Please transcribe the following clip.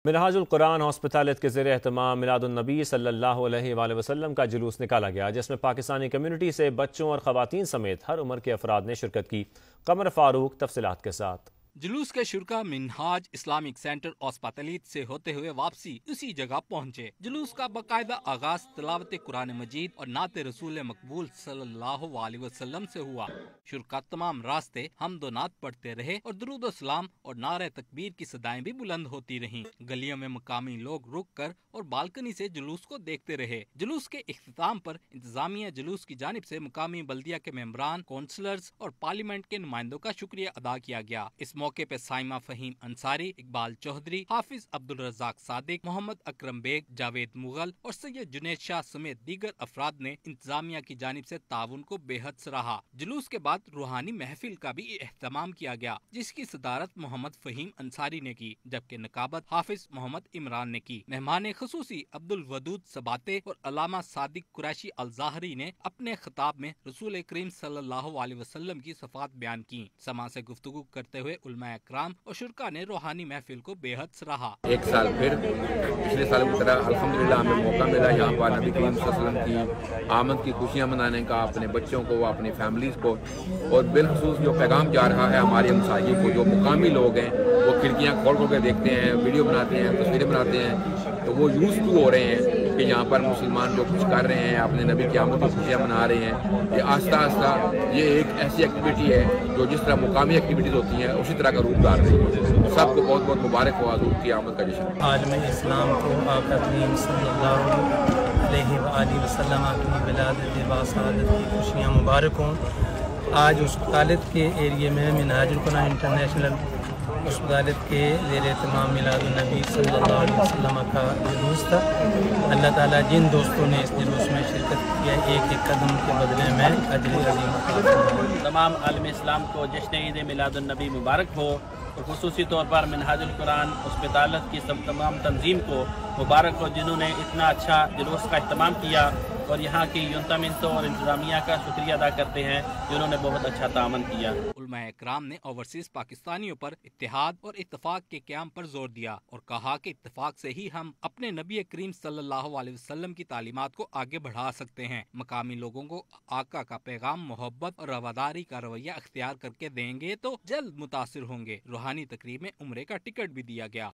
منہاج القرآن ہاسپٹالت کے زیر اہتمام میلاد النبی صلی اللہ علیہ وآلہ وسلم کا جلوس نکالا گیا، جس میں پاکستانی کمیونٹی سے بچوں اور خواتین سمیت ہر عمر کے افراد نے شرکت کی۔ قمر فاروق تفصیلات کے ساتھ۔ جلوس کے شرکا منہاج اسلامک سینٹر اسپتالیت سے ہوتے ہوئے واپسی اسی جگہ پہنچے۔ جلوس کا باقاعدہ آغاز تلاوت قرآن مجید اور نعت رسول مقبول صلی اللہ علیہ وسلم سے ہوا۔ شرکا تمام راستے حمد و نعت پڑھتے رہے اور درود و سلام اور نعرہ تکبیر کی صدائیں بھی بلند ہوتی رہیں۔ گلیوں میں مقامی لوگ رک کر اور بالکنی سے جلوس کو دیکھتے رہے۔ جلوس کے اختتام پر انتظامیہ جلوس کی جانب سے مقامی بلدیہ کے ممبران، کونسلرز اور پارلیمنٹ کے نمائندوں کا شکریہ ادا کیا گیا۔ اس موقع پہ سائمہ فہیم انصاری، اقبال چودھری، حافظ عبدالرزاق صادق، محمد اکرم بیگ، جاوید مغل اور سید جنید شاہ سمیت دیگر افراد نے انتظامیہ کی جانب سے تعاون کو بے حد سراہا۔ جلوس کے بعد روحانی محفل کا بھی اہتمام کیا گیا، جس کی صدارت محمد فہیم انصاری نے کی، جبکہ نقابت حافظ محمد عمران نے کی۔ مہمان خصوصی عبدالودود سباتے اور علامہ صادق قریشی الظاہری نے اپنے خطاب میں رسول کریم صلی اللہ علیہ وسلم کی صفات بیان کی۔ سما سے گفتگو کرتے ہوئے علماء اکرام اور شرکا نے روحانی محفل کو بے حد سراہا۔ ایک سال پھر پچھلے سال کی طرح الحمدللہ ہمیں موقع ملا یہاں پر نبی کریم صلی اللہ علیہ وسلم کی آمد کی خوشیاں منانے کا، اپنے بچوں کو، اپنی فیملیز کو، اور بالخصوص جو پیغام جا رہا ہے ہمارے ہمسائیوں کو، جو مقامی لوگ ہیں وہ کھڑکیاں کھول کھول کے دیکھتے ہیں، ویڈیو بناتے ہیں، تصویریں بناتے ہیں، تو وہ یوز ٹو ہو رہے ہیں کہ یہاں پر مسلمان جو کچھ کر رہے ہیں، اپنے نبی کی آمد کی خوشیاں منا رہے ہیں۔ یہ آہستہ آہستہ یہ ایک ایسی ایکٹیویٹی ہے جو جس طرح مقامی ایکٹیویٹیز ہوتی ہیں اسی طرح کا روپ ڈال رہی ہے۔ سب کو بہت بہت مبارک ہو حضور کی آمد کا جشن۔ عالم اسلام کو آقا کریم صلی اللہ علیہ وآلہ وسلم کی ولادت باسعادت کی خوشیاں مبارک ہوں۔ آج اسپتالت کے ایریے میں منہاج القرآن انٹرنیشنل اسپتالت کے زیر اہتمام میلاد النبی صلی اللہ علیہ وسلم کا جلوس تھا۔ اللہ تعالیٰ جن دوستوں نے اس جلوس میں شرکت کیا، ایک ایک قدم کے بدلے میں اجر عظیم عطا فرمائے۔ تمام عالم اسلام کو جشن عید میلاد النبی مبارک ہو، اور خصوصی طور پر منہاج القرآن اسپتالت کی تمام تنظیم کو مبارک ہو، جنہوں نے اتنا اچھا جلوس کا اہتمام کیا، اور یہاں کی یونتامنتو اور انتظامیہ کا شکریہ ادا کرتے ہیں جنہوں نے بہت اچھا تعاون کیا۔ علماء اکرام نے اوورسیز پاکستانیوں پر اتحاد اور اتفاق کے قیام پر زور دیا اور کہا کہ اتفاق سے ہی ہم اپنے نبی کریم صلی اللہ علیہ وسلم کی تعلیمات کو آگے بڑھا سکتے ہیں۔ مقامی لوگوں کو آقا کا پیغام محبت اور رواداری کا رویہ اختیار کر کے دیں گے تو جلد متاثر ہوں گے۔ روحانی تقریب میں عمرے کا ٹکٹ بھی دیا گیا۔